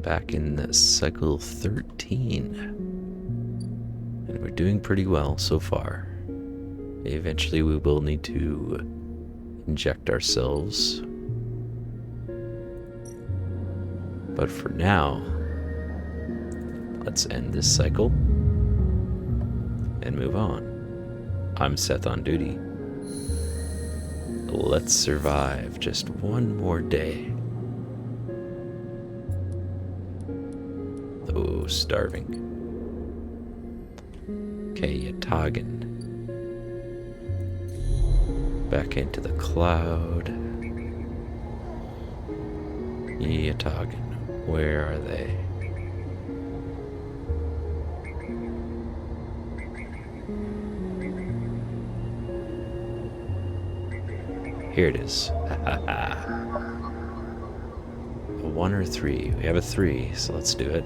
back in cycle 13. And we're doing pretty well so far. Eventually we will need to inject ourselves. But for now, let's end this cycle and move on. I'm Seth on duty. Let's survive just one more day. Oh, starving. Okay, Yatagan. Back into the cloud. Yatagan, where are they? Here it is. A 1 or 3. We have a 3, so let's do it.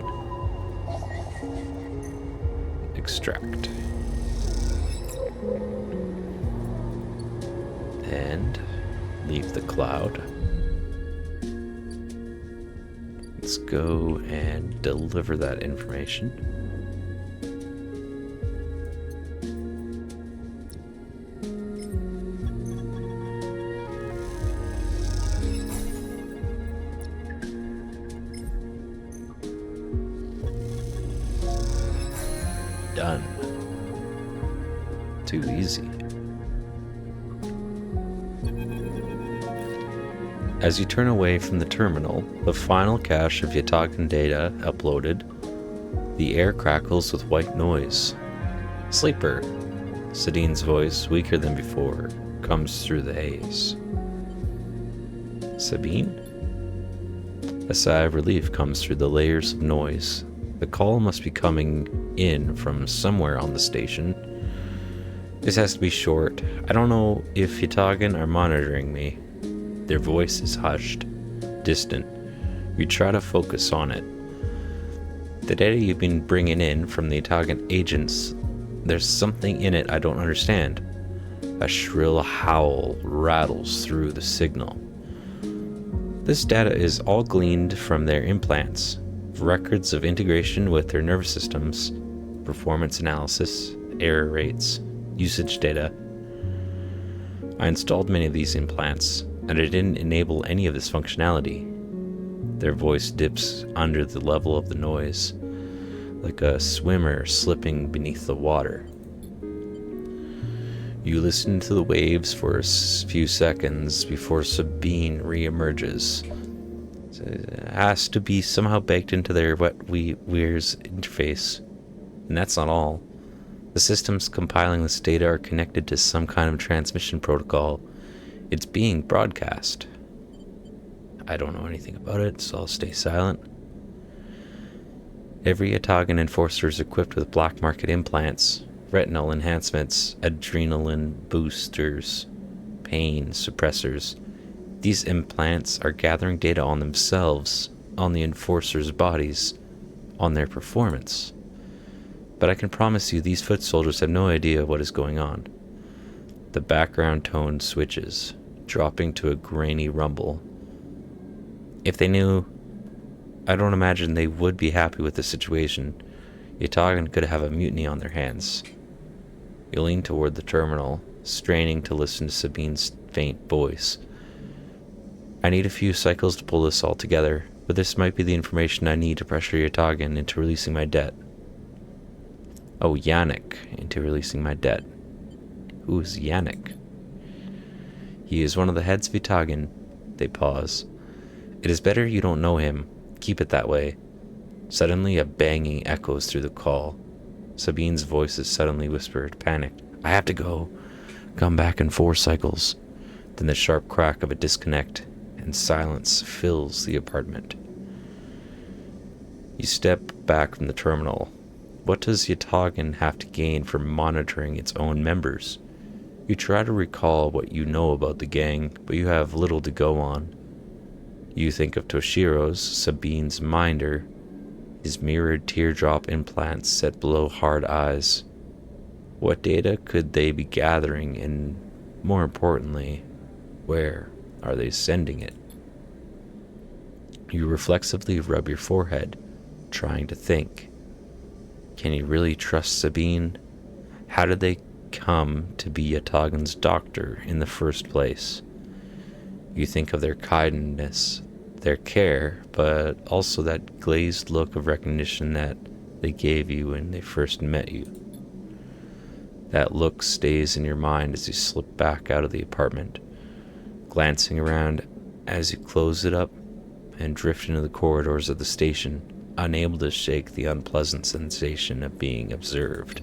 Extract. And leave the cloud. Let's go and deliver that information. Done. Too easy. As you turn away from the terminal, the final cache of Yatagan data uploaded, the air crackles with white noise. Sleeper, Sadine's voice, weaker than before, comes through the haze. Sabine? A sigh of relief comes through the layers of noise. The call must be coming in from somewhere on the station. This has to be short. I don't know if Yatagan are monitoring me. Their voice is hushed, distant. You try to focus on it. The data you've been bringing in from the Yatagan agents, there's something in it I don't understand. A shrill howl rattles through the signal. This data is all gleaned from their implants. Records of integration with their nervous systems, performance analysis, error rates, usage data. I installed many of these implants, and it didn't enable any of this functionality. Their voice dips under the level of the noise, like a swimmer slipping beneath the water. You listen to the waves for a few seconds before Sabine re-emerges. It has to be somehow baked into their weir's interface. And that's not all. The systems compiling this data are connected to some kind of transmission protocol. It's being broadcast. I don't know anything about it, so I'll stay silent. Every Yatagan enforcer is equipped with black market implants, retinal enhancements, adrenaline boosters, pain suppressors. These implants are gathering data on themselves, on the enforcers' bodies, on their performance. But I can promise you these foot soldiers have no idea what is going on. The background tone switches, dropping to a grainy rumble. If they knew, I don't imagine they would be happy with the situation. Yatagan could have a mutiny on their hands. You lean toward the terminal, straining to listen to Sabine's faint voice. I need a few cycles to pull this all together, but this might be the information I need to pressure Yatagan into releasing my debt. Oh, Yannick, into releasing my debt. Who is Yannick? He is one of the heads of Yatagan. They pause. It is better you don't know him. Keep it that way. Suddenly a banging echoes through the call. Sabine's voice is suddenly whispered, panicked. I have to go. Come back in 4 cycles. Then the sharp crack of a disconnect, and silence fills the apartment. You step back from the terminal. What does Yatagan have to gain from monitoring its own members? You try to recall what you know about the gang, but you have little to go on. You think of Toshiro's, Sabine's minder, his mirrored teardrop implants set below hard eyes. What data could they be gathering, and more importantly, where are they sending it? You reflexively rub your forehead, trying to think. Can you really trust Sabine? How did they come to be Yatagan's doctor in the first place? You think of their kindness, their care, but also that glazed look of recognition that they gave you when they first met you. That look stays in your mind as you slip back out of the apartment, glancing around as you close it up and drift into the corridors of the station, unable to shake the unpleasant sensation of being observed.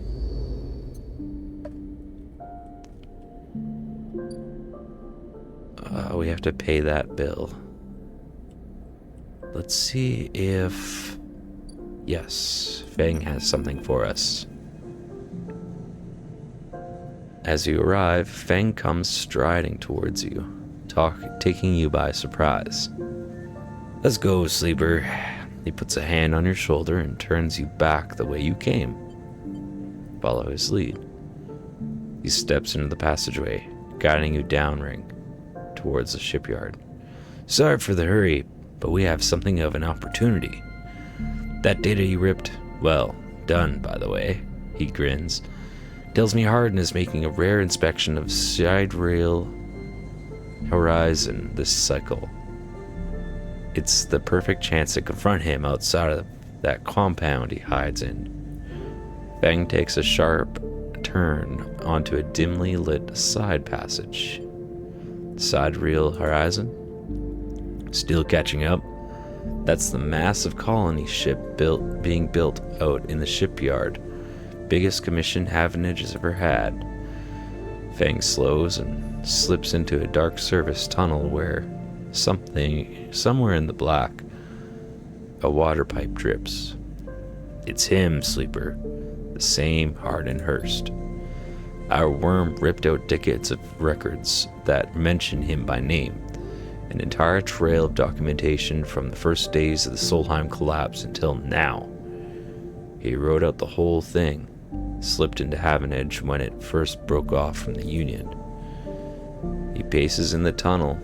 We have to pay that bill. Let's see if... Yes, Fang has something for us. As you arrive, Fang comes striding towards you, taking you by surprise. Let's go, sleeper. He puts a hand on your shoulder and turns you back the way you came. Follow his lead. He steps into the passageway, guiding you downring towards the shipyard. Sorry for the hurry, but we have something of an opportunity. That data you ripped, well done, by the way, he grins. Tells me Harden is making a rare inspection of sidereal horizon this cycle. It's the perfect chance to confront him outside of that compound he hides in. Fang takes a sharp turn onto a dimly lit side passage. Sidereal horizon? Still catching up? That's the massive colony ship being built out in the shipyard. Biggest commission Havenage has ever had. Fang slows and slips into a dark service tunnel where somewhere in the black, a water pipe drips. It's him, sleeper. The same Harden Hurst. Our worm ripped out decades of records that mention him by name. An entire trail of documentation from the first days of the Solheim collapse until now. He wrote out the whole thing, slipped into Havenage when it first broke off from the Union. He paces in the tunnel,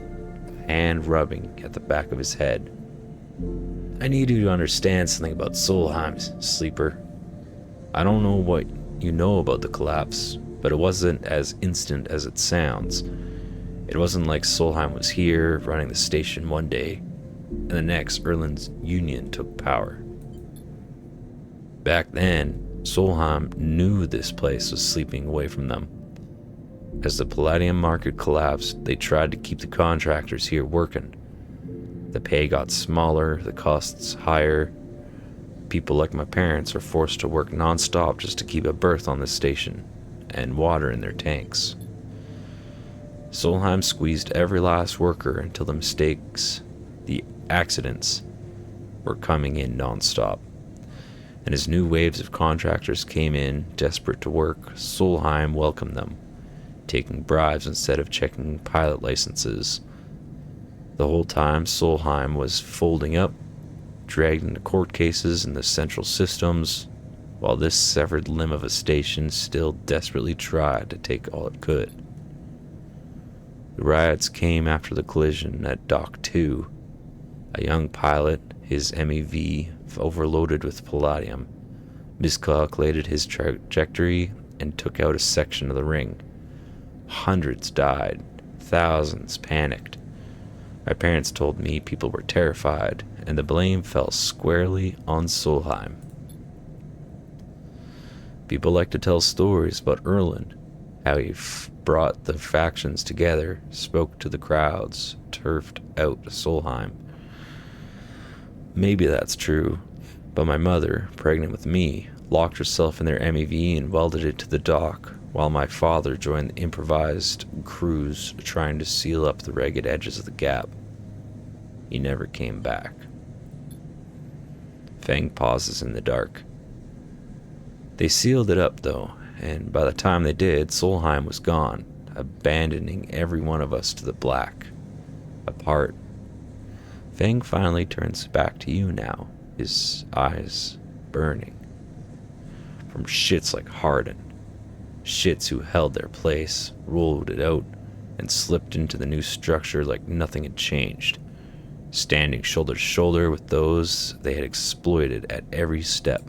hand rubbing at the back of his head. I need you to understand something about Solheim, sleeper. I don't know what you know about the collapse, but it wasn't as instant as it sounds. It wasn't like Solheim was here, running the station one day, and the next Erland's Union took power. Back then, Solheim knew this place was sleeping away from them. As the palladium market collapsed, they tried to keep the contractors here working. The pay got smaller, the costs higher. People like my parents are forced to work non-stop just to keep a berth on the station and water in their tanks. Solheim squeezed every last worker until the mistakes, the accidents, were coming in non-stop. And as new waves of contractors came in, desperate to work, Solheim welcomed them, taking bribes instead of checking pilot licenses. The whole time, Solheim was folding up, dragged into court cases in the central systems, while this severed limb of a station still desperately tried to take all it could. The riots came after the collision at Dock 2. A young pilot, his MEV overloaded with palladium, miscalculated his trajectory and took out a section of the ring. Hundreds died, thousands panicked. My parents told me people were terrified, and the blame fell squarely on Solheim. People like to tell stories about Erland, how he brought the factions together, spoke to the crowds, turfed out Solheim. Maybe that's true, but my mother, pregnant with me, locked herself in their MEV and welded it to the dock, while my father joined the improvised crews trying to seal up the ragged edges of the gap. He never came back. Fang pauses in the dark. They sealed it up, though, and by the time they did, Solheim was gone, abandoning every one of us to the black. Apart. Fang finally turns back to you now, his eyes burning. From shits like Harden. Shits who held their place, rolled it out, and slipped into the new structure like nothing had changed. standing shoulder to shoulder with those they had exploited at every step.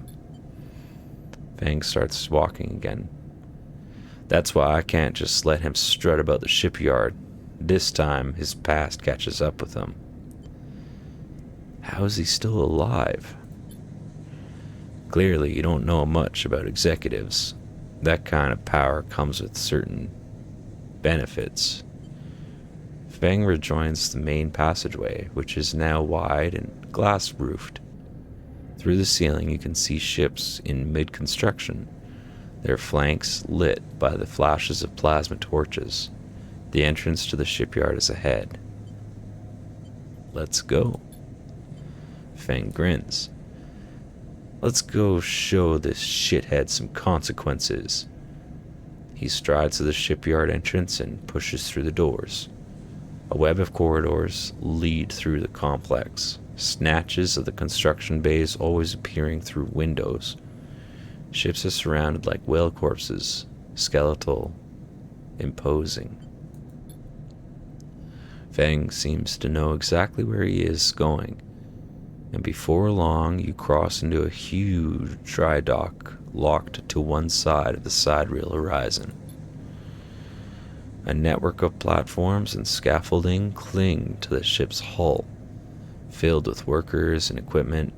Fang starts walking again. That's why I can't just let him strut about the shipyard. This time, his past catches up with him. How is he still alive? Clearly, you don't know much about executives. That kind of power comes with certain benefits. Fang rejoins the main passageway, which is now wide and glass-roofed. Through the ceiling, you can see ships in mid-construction, their flanks lit by the flashes of plasma torches. The entrance to the shipyard is ahead. Let's go. Fang grins. Let's go show this shithead some consequences. He strides to the shipyard entrance and pushes through the doors. A web of corridors lead through the complex, snatches of the construction bays always appearing through windows. Ships are surrounded like whale corpses, skeletal, imposing. Fang seems to know exactly where he is going, and before long you cross into a huge dry dock locked to one side of the side rail horizon. A network of platforms and scaffolding cling to the ship's hull, filled with workers and equipment.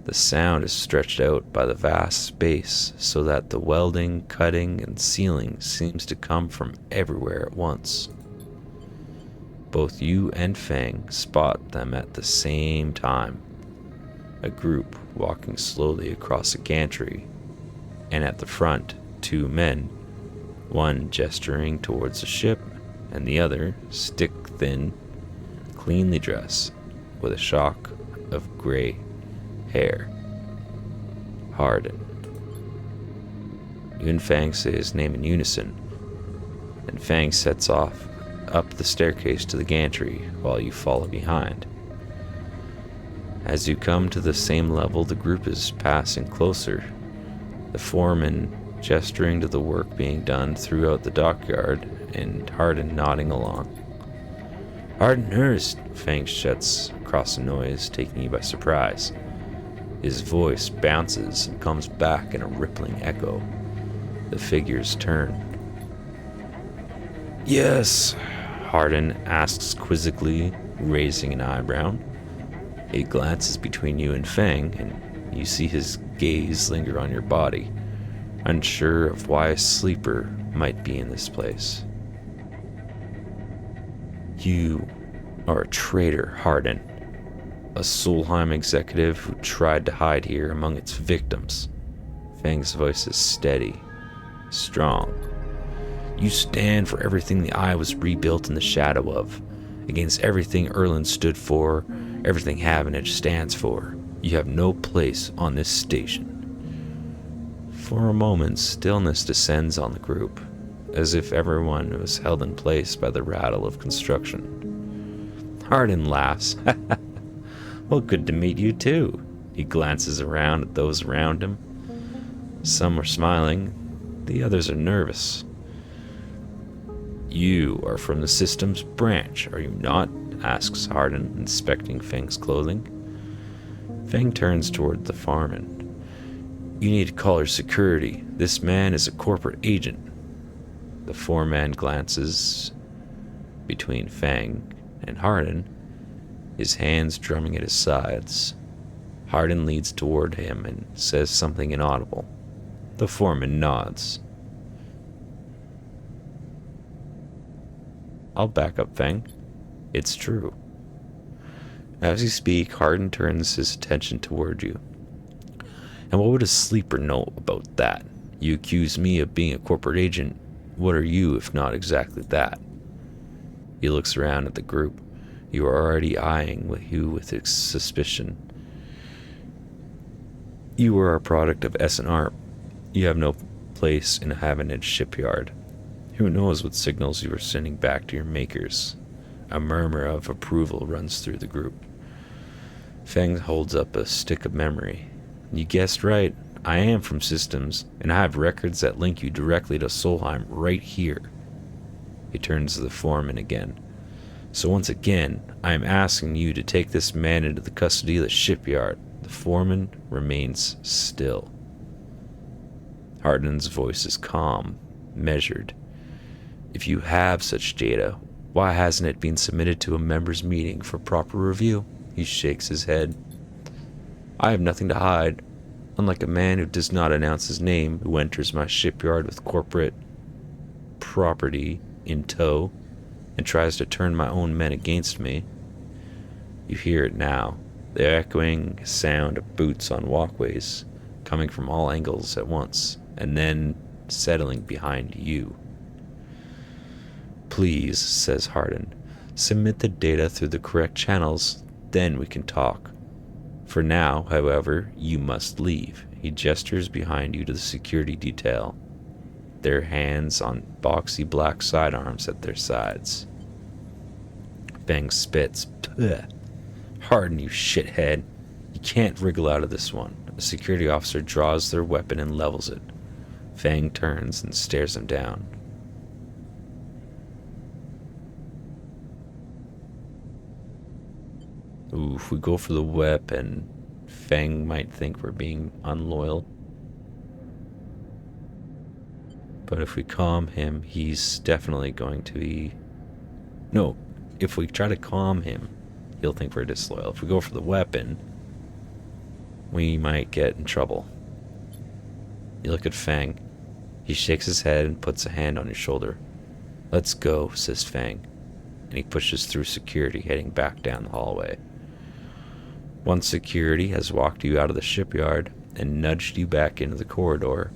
The sound is stretched out by the vast space so that the welding, cutting, and sealing seems to come from everywhere at once. Both you and Fang spot them at the same time. A group walking slowly across a gantry, and at the front, two men, one gesturing towards the ship, and the other stick-thin, cleanly dressed, with a shock of gray hair. Hardin. You and Fang say his name in unison, and Fang sets off up the staircase to the gantry while you follow behind. As you come to the same level, the group is passing closer, the foreman gesturing to the work being done throughout the dockyard, and Hardin nodding along. Hardin Hurst, Fang shouts across the noise, taking you by surprise. His voice bounces and comes back in a rippling echo. The figures turn. Yes, Hardin asks quizzically, raising an eyebrow. He glances between you and Fang, and you see his gaze linger on your body, unsure of why a sleeper might be in this place. You are a traitor, Hardin. A Solheim executive who tried to hide here among its victims. Fang's voice is steady, strong. You stand for everything the Eye was rebuilt in the shadow of, against everything Erland stood for, everything Havenage stands for. You have no place on this station. For a moment, stillness descends on the group, as if everyone was held in place by the rattle of construction. Hardin laughs. Well, good to meet you too. He glances around at those around him. Some are smiling, the others are nervous. You are from the systems branch, are you not? Asks Hardin, inspecting Fang's clothing. Fang turns toward the foreman. You need to call your security. This man is a corporate agent. The foreman glances between Fang and Hardin, his hands drumming at his sides. Hardin leads toward him and says something inaudible. The foreman nods. I'll back up, Fang. It's true. As you speak, Hardin turns his attention toward you. And what would a sleeper know about that? You accuse me of being a corporate agent. What are you, if not exactly that? He looks around at the group. You are already eyeing you with suspicion. You are a product of S&R. You have no place in a Havenage shipyard. Who knows what signals you are sending back to your makers? A murmur of approval runs through the group. Fang holds up a stick of memory. You guessed right. I am from Systems, and I have records that link you directly to Solheim right here. He turns to the foreman again. So once again, I am asking you to take this man into the custody of the shipyard. The foreman remains still. Hardin's voice is calm, measured. If you have such data, why hasn't it been submitted to a members' meeting for proper review? He shakes his head. I have nothing to hide. Unlike a man who does not announce his name, who enters my shipyard with corporate property in tow and tries to turn my own men against me. You hear it now, the echoing sound of boots on walkways, coming from all angles at once, and then settling behind you. Please, says Hardin, submit the data through the correct channels, then we can talk. For now, however, you must leave. He gestures behind you to the security detail, their hands on boxy black sidearms at their sides. Feng spits. Bleh. Hardin, you shithead. You can't wriggle out of this one. A security officer draws their weapon and levels it. Feng turns and stares him down. Ooh, if we go for the weapon, Feng might think we're being unloyal. But if we calm him, he's definitely going to be... No, if we try to calm him, he'll think we're disloyal. If we go for the weapon, we might get in trouble. You look at Feng. He shakes his head and puts a hand on your shoulder. Let's go, says Feng, and he pushes through security, heading back down the hallway. Once security has walked you out of the shipyard and nudged you back into the corridor,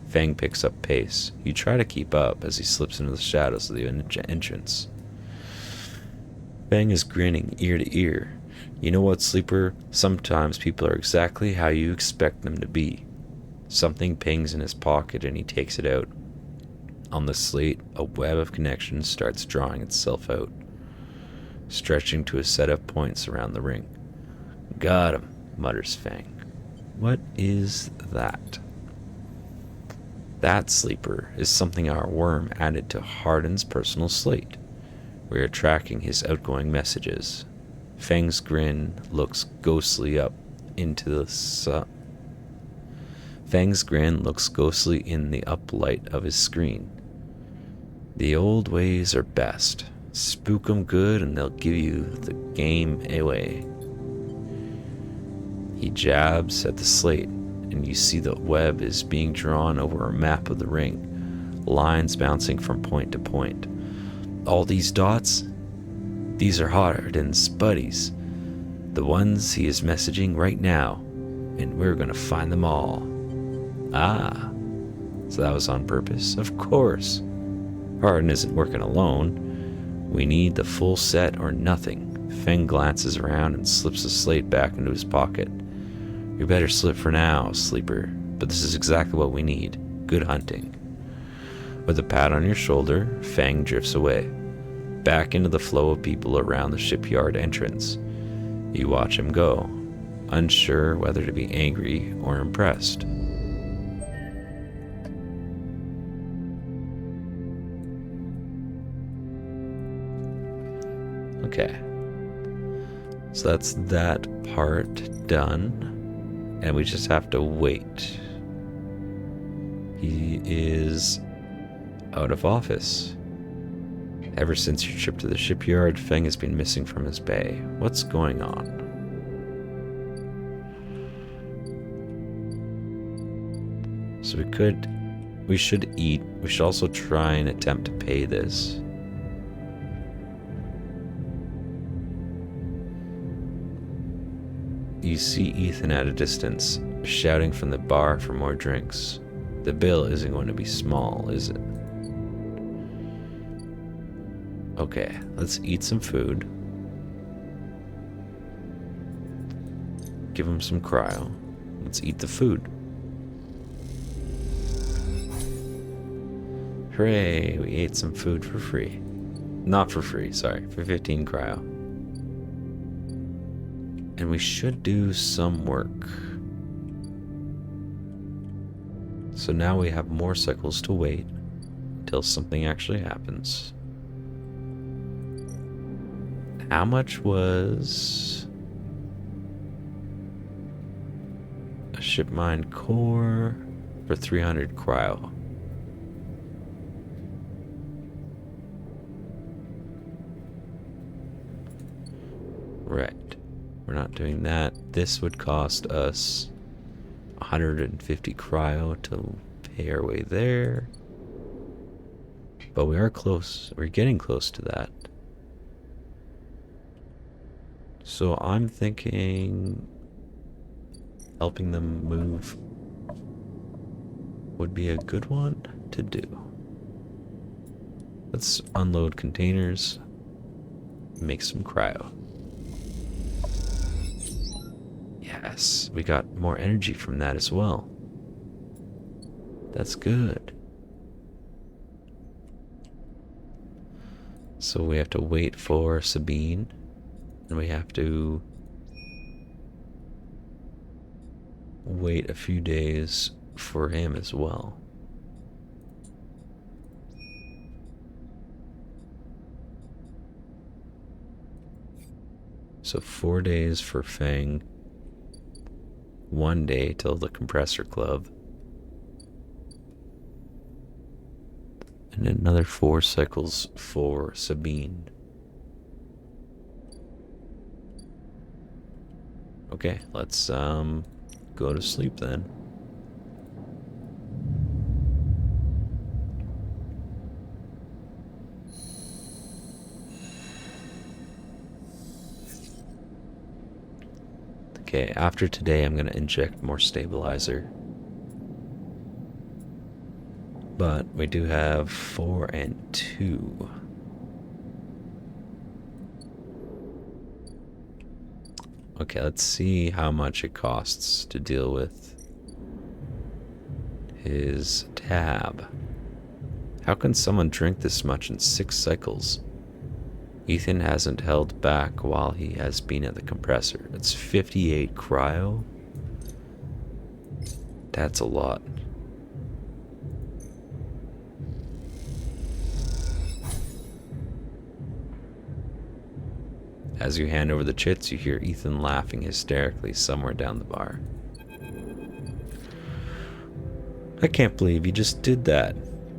Feng picks up pace. You try to keep up as he slips into the shadows of the entrance. Feng is grinning ear to ear. You know what, Sleeper? Sometimes people are exactly how you expect them to be. Something pings in his pocket and he takes it out. On the slate, a web of connections starts drawing itself out, stretching to a set of points around the ring. Got him, mutters Feng. What is that? That, Sleeper, is something our worm added to Hardin's personal slate. We are tracking his outgoing messages. Feng's grin looks ghostly up into the Feng's grin looks ghostly in the uplight of his screen. The old ways are best. Spook 'em good and they'll give you the game away. He jabs at the slate, and you see the web is being drawn over a map of the ring, lines bouncing from point to point. All these dots? These are Hardin's buddies, the ones he is messaging right now, and we're gonna find them all. Ah, so that was on purpose? Of course. Hardin isn't working alone. We need the full set or nothing. Feng glances around and slips the slate back into his pocket. You better slip for now, Sleeper, but this is exactly what we need. Good hunting. With a pat on your shoulder, Feng drifts away, back into the flow of people around the shipyard entrance. You watch him go, unsure whether to be angry or impressed. Okay, so that's that part done. And we just have to wait. He is out of office. Ever since your trip to the shipyard, Feng has been missing from his bay. What's going on? So we should eat. We should also try and attempt to pay this. You see Ethan at a distance, shouting from the bar for more drinks. The bill isn't going to be small, is it? Okay, let's eat some food. Give him some cryo. Let's eat the food. Hooray, we ate some food for free. Not for free, sorry, for 15 cryo. And we should do some work. So now we have more cycles to wait until something actually happens. How much was a ship mine core for 300 cryo? Right. We're not doing that. This would cost us 150 cryo to pay our way there. But we are close. We're getting close to that. So I'm thinking helping them move would be a good one to do. Let's unload containers, make some cryo. Yes, we got more energy from that as well. That's good. So we have to wait for Sabine, and we have to wait a few days for him as well. So 4 days for Fang, 1 day till the compressor club, and another 4 cycles for Sabine. Okay, let's go to sleep then. Okay, after today I'm going to inject more stabilizer. But we do have 4 and 2. Okay, let's see how much it costs to deal with his tab. How can someone drink this much in 6 cycles? Ethan hasn't held back while he has been at the compressor. It's 58 cryo. That's a lot. As you hand over the chits, you hear Ethan laughing hysterically somewhere down the bar. I can't believe you just did that.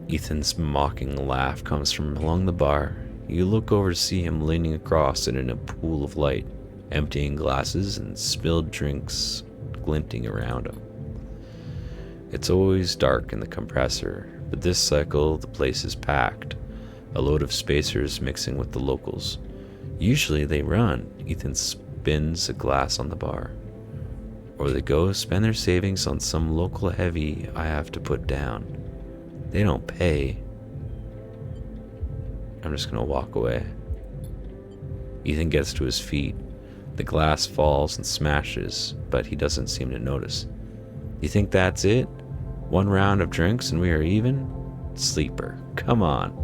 Ethan's mocking laugh comes from along the bar. You look over to see him leaning across it in a pool of light, emptying glasses and spilled drinks glinting around him. It's always dark in the compressor, but this cycle the place is packed, a load of spacers mixing with the locals. Usually they run. Ethan spins a glass on the bar. Or they go spend their savings on some local heavy I have to put down. They don't pay. I'm just gonna walk away. Ethan gets to his feet. The glass falls and smashes, but he doesn't seem to notice. You think that's it? 1 round of drinks and we are even? Sleeper, come on.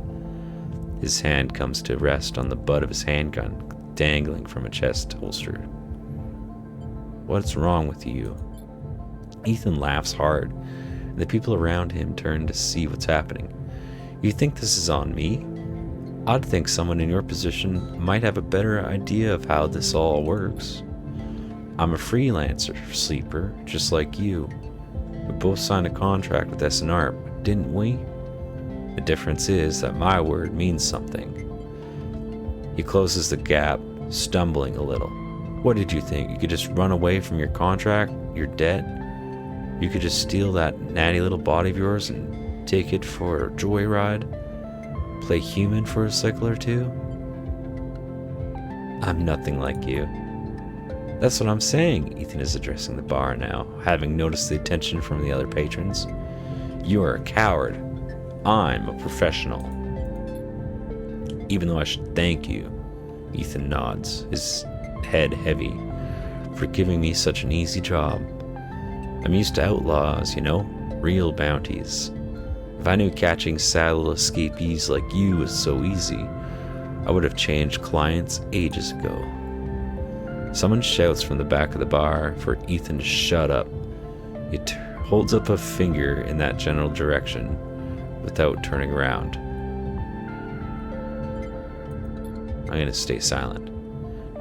His hand comes to rest on the butt of his handgun, dangling from a chest holster. What's wrong with you? Ethan laughs hard, and the people around him turn to see what's happening. You think this is on me? I'd think someone in your position might have a better idea of how this all works. I'm a freelancer, Sleeper, just like you. We both signed a contract with SNR, didn't we? The difference is that my word means something. He closes the gap, stumbling a little. What did you think? You could just run away from your contract, your debt? You could just steal that natty little body of yours and take it for a joyride? Play human for a cycle or two? I'm nothing like you. That's what I'm saying. Ethan is addressing the bar now, having noticed the attention from the other patrons. You are a coward. I'm a professional. Even though I should thank you, Ethan nods, his head heavy, for giving me such an easy job. I'm used to outlaws, you know, real bounties. If I knew catching saddle escapees like you was so easy, I would have changed clients ages ago. Someone shouts from the back of the bar for Ethan to shut up. He holds up a finger in that general direction without turning around. I'm going to stay silent.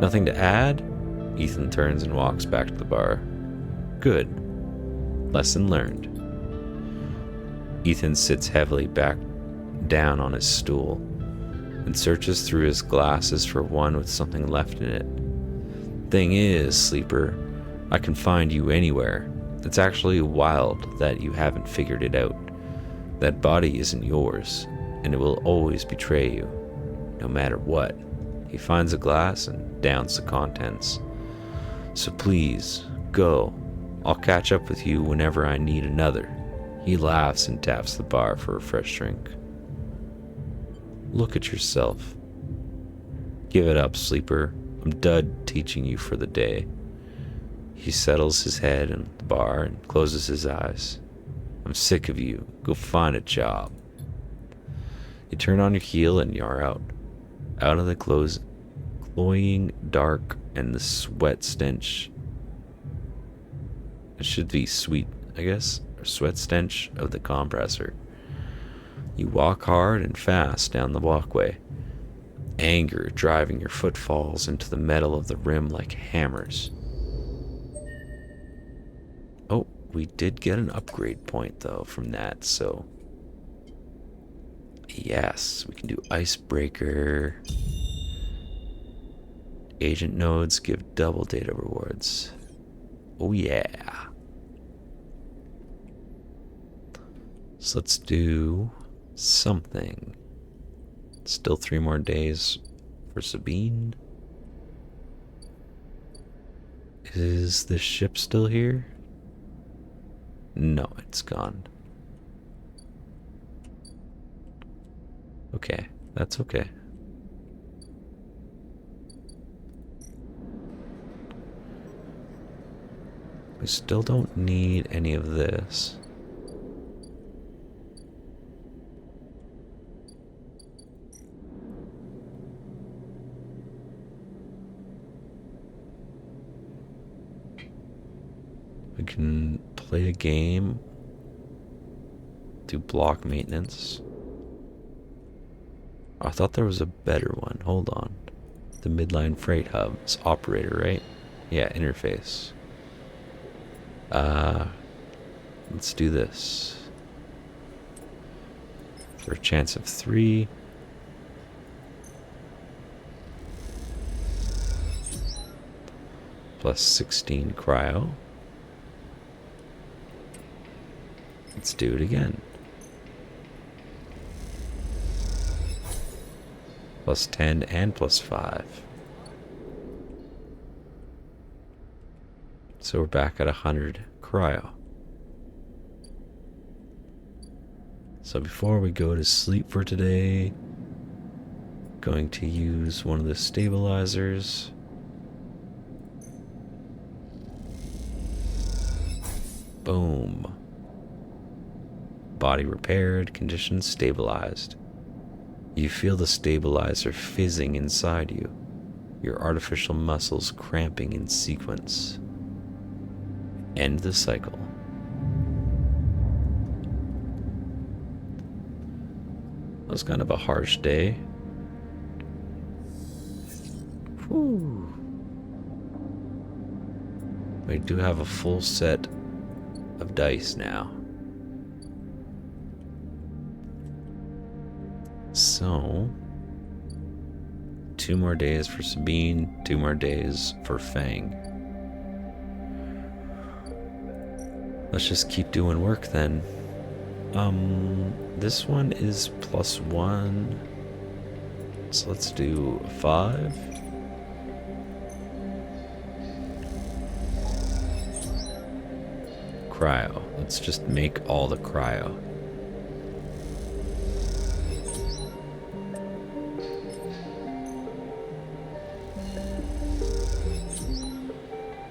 Nothing to add? Ethan turns and walks back to the bar. Good. Lesson learned. Ethan sits heavily back down on his stool and searches through his glasses for one with something left in it. Thing is, sleeper, I can find you anywhere. It's actually wild that you haven't figured it out. That body isn't yours, and it will always betray you, no matter what. He finds a glass and downs the contents. So please, go. I'll catch up with you whenever I need another. He laughs and taps the bar for a fresh drink. Look at yourself. Give it up, sleeper. I'm done teaching you for the day. He settles his head in the bar and closes his eyes. I'm sick of you. Go find a job. You turn on your heel and you're out. Out of the cloying dark and the sweat stench. It should be sweet, I guess, or sweat stench of the compressor. You walk hard and fast down the walkway. Anger driving your footfalls into the metal of the rim like hammers. Oh, we did get an upgrade point though from that, so yes, we can do icebreaker. Agent nodes give double data rewards. Oh yeah. So let's do something. Still 3 more days for Sabine. Is the ship still here? No, it's gone. Okay, that's okay. We still don't need any of this. We can play a game, do block maintenance. I thought there was a better one. Hold on. The midline freight hub's operator, right? Yeah, interface. Let's do this. For a chance of 3. Plus 16 cryo. Let's do it again. Plus 10 and plus 5. So we're back at 100 cryo. So before we go to sleep for today, going to use one of the stabilizers. Boom. Body repaired, condition stabilized. You feel the stabilizer fizzing inside you, your artificial muscles cramping in sequence. End the cycle. That was kind of a harsh day. Whew. We do have a full set of dice now. So, 2 more days for Sabine, 2 more days for Fang. Let's just keep doing work then. This one is +1. So let's do 5. Cryo. Let's just make all the cryo.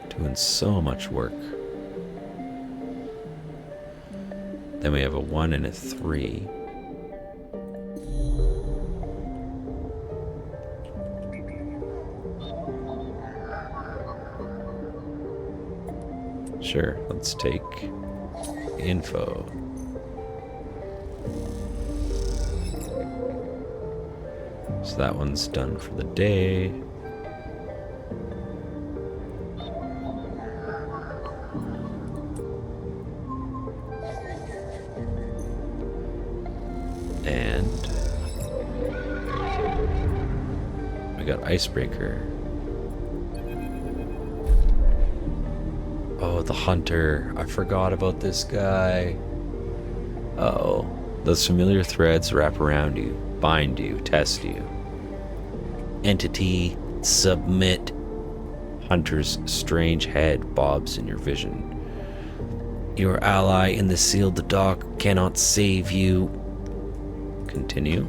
Doing so much work. Then we have a 1 and a 3. Sure, let's take info. So that one's done for the day. And we got icebreaker. Oh, the hunter. I forgot about this guy. Uh-oh. Those familiar threads wrap around you, bind you, test you. Entity, submit. Hunter's strange head bobs in your vision. Your ally in the sealed dock cannot save you. Continue.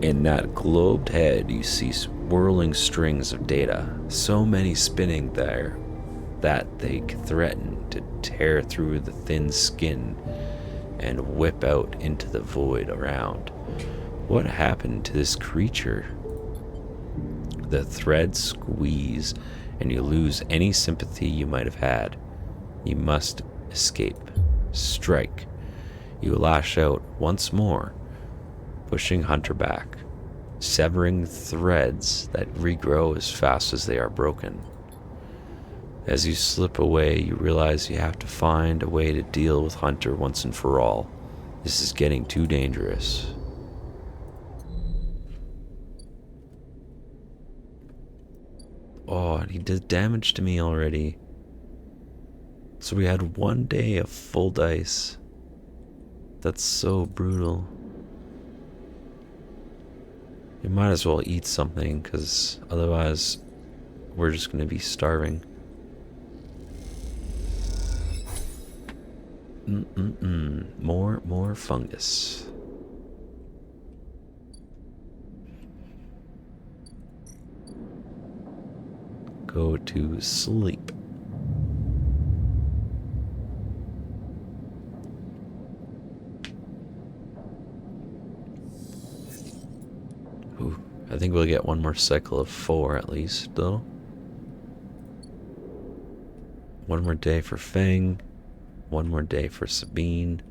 In that globed head, you see whirling strings of data, so many spinning there that they threaten to tear through the thin skin and whip out into the void around. What happened to this creature? The threads squeeze, and you lose any sympathy you might have had. You must escape. Strike. You lash out once more, pushing Hunter back, severing threads that regrow as fast as they are broken. As you slip away, you realize you have to find a way to deal with Hunter once and for all. This is getting too dangerous. Oh, he did damage to me already. So we had 1 day of full dice. That's so brutal. You might as well eat something, because otherwise we're just going to be starving. More fungus. Go to sleep. Ooh, I think we'll get one more cycle of 4 at least, though. One more day for Fang. One more day for Sabine.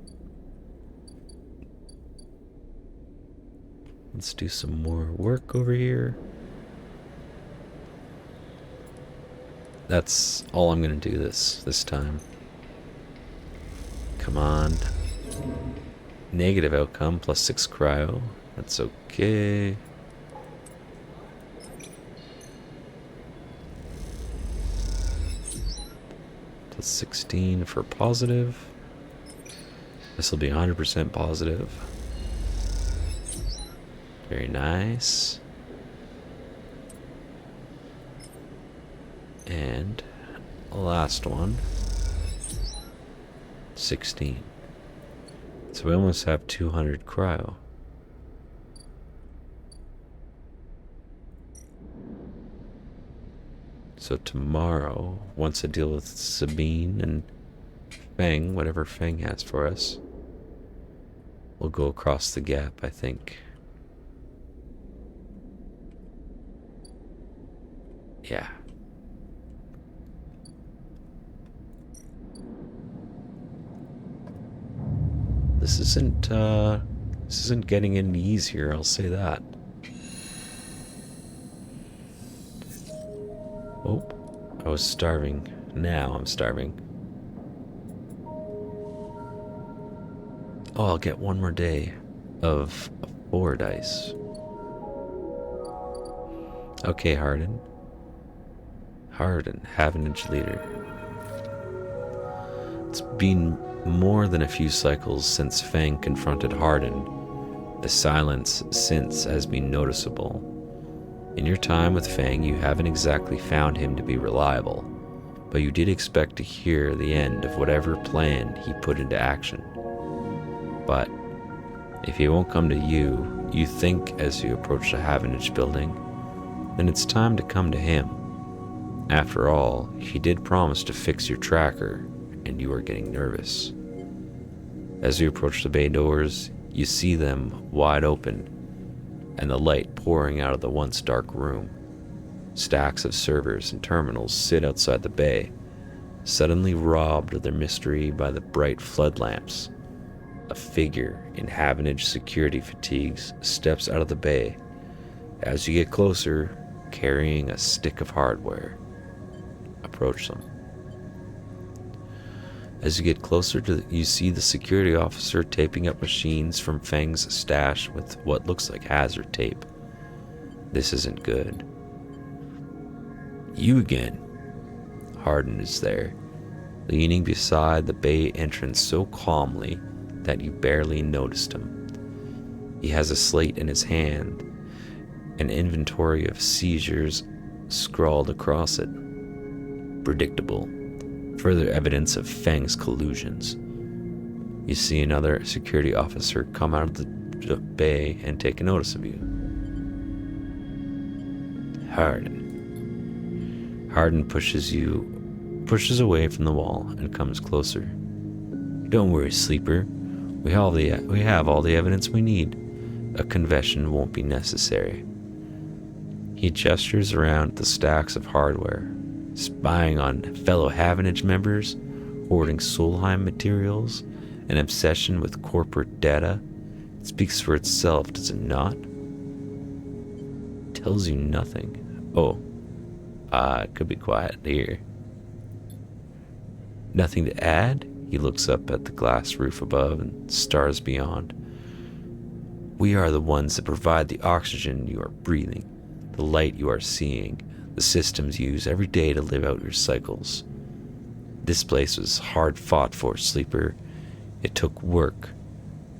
Let's do some more work over here. That's all I'm gonna do this time. Come on. Negative outcome, +6 cryo. That's okay. +16 for positive. This will be 100% positive. Very nice. And last one. 16. So we almost have 200 cryo. So tomorrow, once I deal with Sabine and Fang, whatever Fang has for us, we'll go across the gap, I think. Yeah. This isn't getting any easier, I'll say that. Oh, I was starving. Now I'm starving. Oh, I'll get one more day of 4 dice. Okay, Harden. Harden, Havenage leader. It's been more than a few cycles since Fang confronted Harden. The silence since has been noticeable. In your time with Fang, you haven't exactly found him to be reliable, but you did expect to hear the end of whatever plan he put into action. But if he won't come to you, you think as you approach the Havenage building, then it's time to come to him. After all, he did promise to fix your tracker, and you are getting nervous. As you approach the bay doors, you see them wide open, and the light pouring out of the once dark room. Stacks of servers and terminals sit outside the bay, suddenly robbed of their mystery by the bright flood lamps. A figure in Havenage security fatigues steps out of the bay. As you get closer, carrying a stick of hardware, approach them. As you get closer you see the security officer taping up machines from Feng's stash with what looks like hazard tape. This isn't good. You again. Hardin is there, leaning beside the bay entrance so calmly that you barely noticed him. He has a slate in his hand, an inventory of seizures scrawled across it. Predictable. Further evidence of Feng's collusions. You see another security officer come out of the bay and take notice of you. Hardin pushes away from the wall and comes closer. Don't worry, Sleeper. We have all the evidence we need. A confession won't be necessary. He gestures around the stacks of hardware, spying on fellow Havenage members, hoarding Solheim materials, an obsession with corporate data. It speaks for itself, does it not? Tells you nothing. Oh, it could be quiet here. Nothing to add? He looks up at the glass roof above and stars beyond. We are the ones that provide the oxygen you are breathing, the light you are seeing, the systems you use every day to live out your cycles. This place was hard fought for, Sleeper. It took work,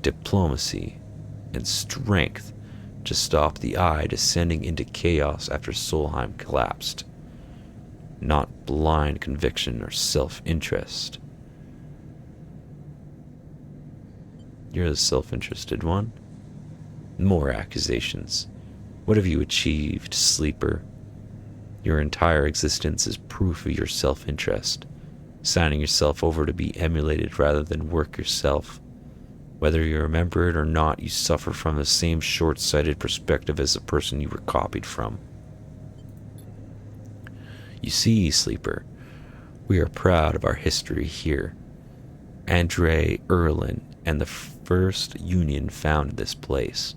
diplomacy, and strength to stop the Eye descending into chaos after Solheim collapsed. Not blind conviction or self-interest. You're the self-interested one. More accusations. What have you achieved, Sleeper? Your entire existence is proof of your self-interest, signing yourself over to be emulated rather than work yourself. Whether you remember it or not, you suffer from the same short-sighted perspective as the person you were copied from. You see, Sleeper, we are proud of our history here. Andre Erlin and the first union founded this place.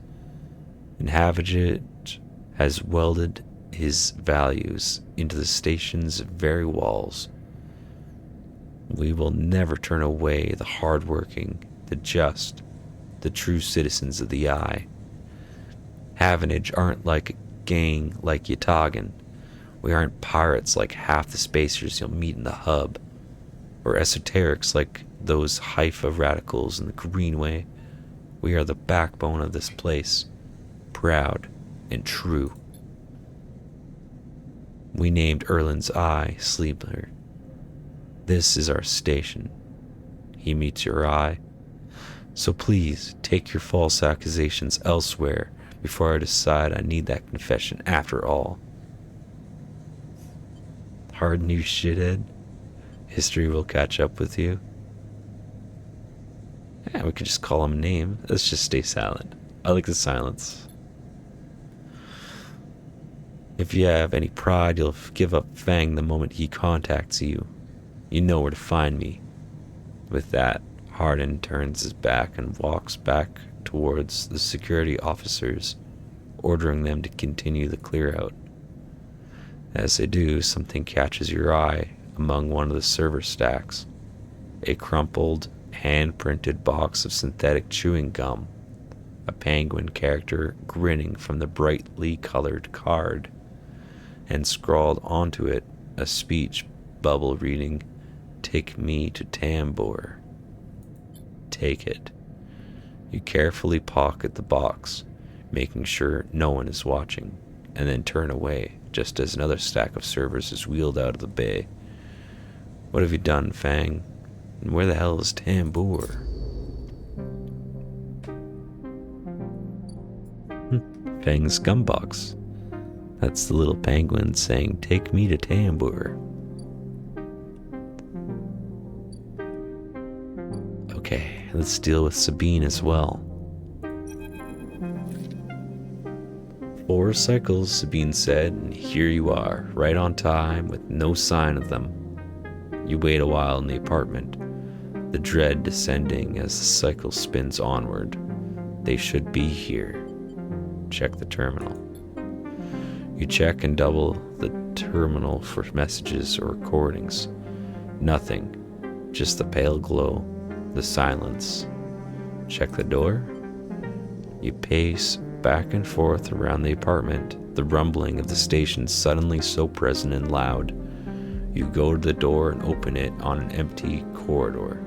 Inhabitant has welded his values into the station's very walls. We will never turn away the hard-working, the just, the true citizens of the Eye. Havenage aren't like a gang like Yatagan. We aren't pirates like half the spacers you'll meet in the hub, or esoterics like those Haifa radicals in the Greenway. We are the backbone of this place, proud and true. We named Erlin's Eye Sleeper. This is our station. He meets your eye. So please take your false accusations elsewhere before I decide I need that confession after all. Hard news, shithead. History will catch up with you. Yeah, we could just call him a name. Let's just stay silent. I like the silence. If you have any pride, you'll give up Fang the moment he contacts you. You know where to find me. With that, Hardin turns his back and walks back towards the security officers, ordering them to continue the clear-out. As they do, something catches your eye among one of the server stacks. A crumpled, hand-printed box of synthetic chewing gum. A penguin character grinning from the brightly colored card. And scrawled onto it a speech bubble reading, "Take me to Tambor." Take it. You carefully pocket the box, making sure no one is watching, and then turn away just as another stack of servers is wheeled out of the bay. What have you done, Fang? And where the hell is Tambor? Fang's gumbox. That's the little penguin saying, "Take me to Tambor." Okay, let's deal with Sabine as well. 4 cycles, Sabine said, and here you are, right on time, with no sign of them. You wait a while in the apartment, the dread descending as the cycle spins onward. They should be here. Check the terminal. You check and double the terminal for messages or recordings. Nothing. Just the pale glow, the silence. Check the door. You pace back and forth around the apartment, the rumbling of the station suddenly so present and loud. You go to the door and open it on an empty corridor.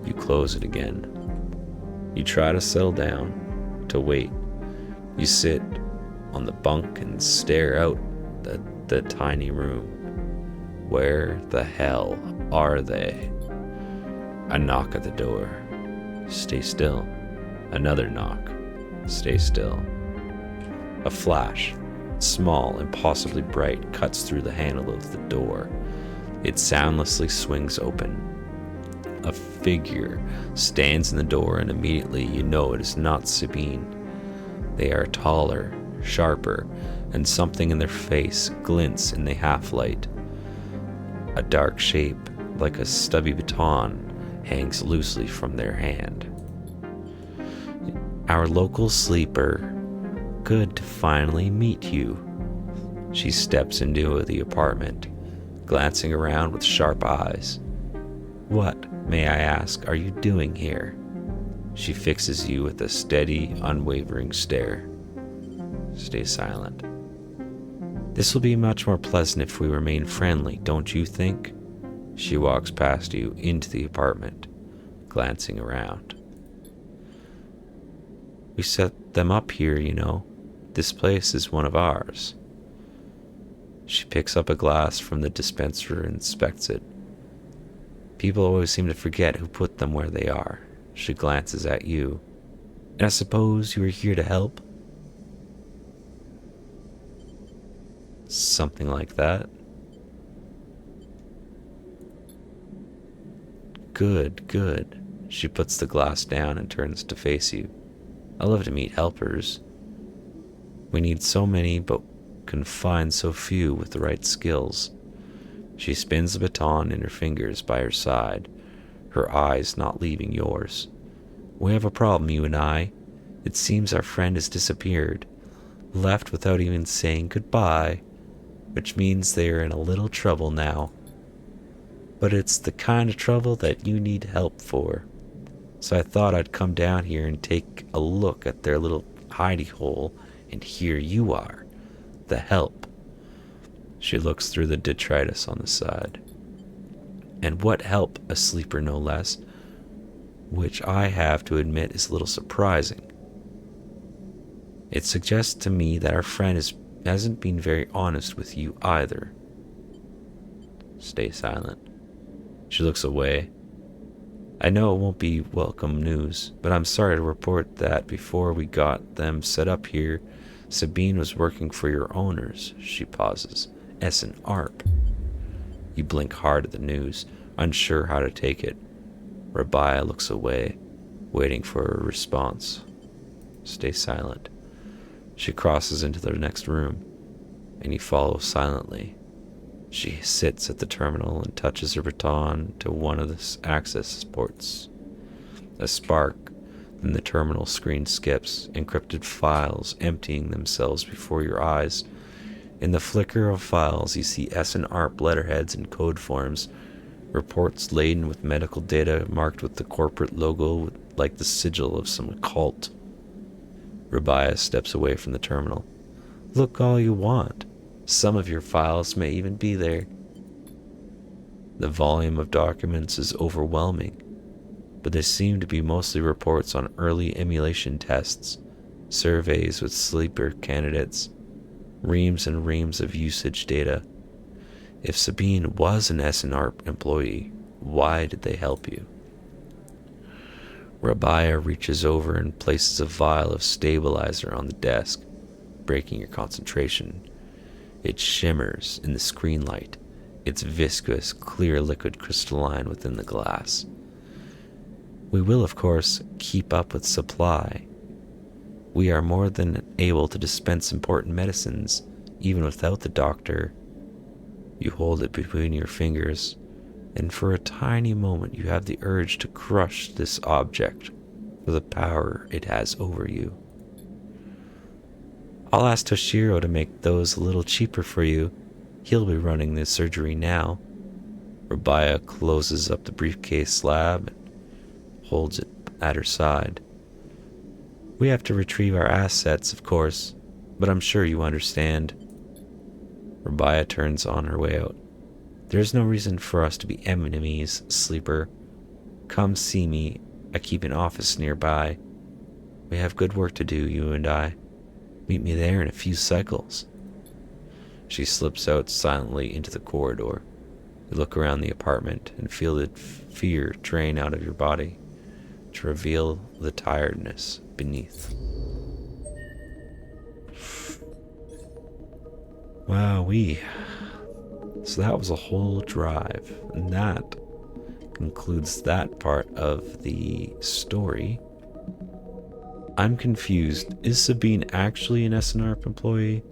You close it again. You try to settle down, to wait. You sit on the bunk and stare out at the tiny room. Where the hell are they? A knock at the door. Stay still. Another knock. Stay still. A flash, small and possibly bright, cuts through the handle of the door. It soundlessly swings open. A figure stands in the door, and immediately you know it is not Sabine. They are taller, sharper, and something in their face glints in the half-light. A dark shape, like a stubby baton, hangs loosely from their hand. Our local sleeper. Good to finally meet you. She steps into the apartment, glancing around with sharp eyes. What, may I ask, are you doing here? She fixes you with a steady, unwavering stare. Stay silent. This will be much more pleasant if we remain friendly, don't you think? She walks past you into the apartment, glancing around. We set them up here, you know. This place is one of ours. She picks up a glass from the dispenser and inspects it. People always seem to forget who put them where they are. She glances at you. And I suppose you are here to help? Something like that. Good, good. She puts the glass down and turns to face you. I love to meet helpers. We need so many, but can find so few with the right skills. She spins the baton in her fingers by her side, her eyes not leaving yours. We have a problem, you and I. It seems our friend has disappeared, left without even saying goodbye, which means they are in a little trouble now. But it's the kind of trouble that you need help for. So I thought I'd come down here and take a look at their little hidey hole, and here you are, the help. She looks through the detritus on the side. And what help, a sleeper no less, which I have to admit is a little surprising. It suggests to me that our friend hasn't been very honest with you either. Stay silent. She looks away. I know it won't be welcome news, but I'm sorry to report that before we got them set up here, Sabine was working for your owners. She pauses. S and ARP. You blink hard at the news, unsure how to take it. Rabia looks away, waiting for a response. Stay silent. She crosses into the next room, and you follow silently. She sits at the terminal and touches her baton to one of the access ports. A spark, then the terminal screen skips, encrypted files emptying themselves before your eyes. In the flicker of files, you see S and ARP letterheads and code forms, reports laden with medical data marked with the corporate logo like the sigil of some cult. Rabia steps away from the terminal. Look all you want. Some of your files may even be there. The volume of documents is overwhelming, but they seem to be mostly reports on early emulation tests, surveys with sleeper candidates, reams and reams of usage data. If Sabine was an S&ARP employee, why did they help you? Rabia reaches over and places a vial of stabilizer on the desk, breaking your concentration. It shimmers in the screen light, its viscous, clear liquid crystalline within the glass. We will, of course, keep up with supply. We are more than able to dispense important medicines, even without the doctor. You hold it between your fingers, and for a tiny moment you have the urge to crush this object for the power it has over you. I'll ask Toshiro to make those a little cheaper for you. He'll be running the surgery now. Rabia closes up the briefcase slab and holds it at her side. We have to retrieve our assets, of course, but I'm sure you understand. Rabia turns on her way out. There's no reason for us to be enemies, sleeper. Come see me. I keep an office nearby. We have good work to do, you and I. Meet me there in a few cycles. She slips out silently into the corridor. You look around the apartment and feel the fear drain out of your body to reveal the tiredness beneath. Wowee. So that was a whole drive, and that concludes that part of the story. I'm confused. Is Sabine actually an SNRP employee?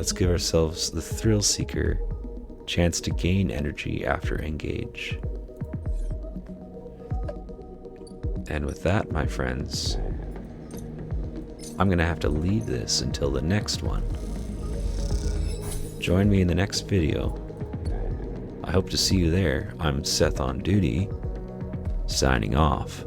Let's give ourselves the Thrill Seeker chance to gain energy after engage. And with that, my friends, I'm gonna have to leave this until the next one. Join me in the next video. I hope to see you there. I'm Seth on duty, signing off.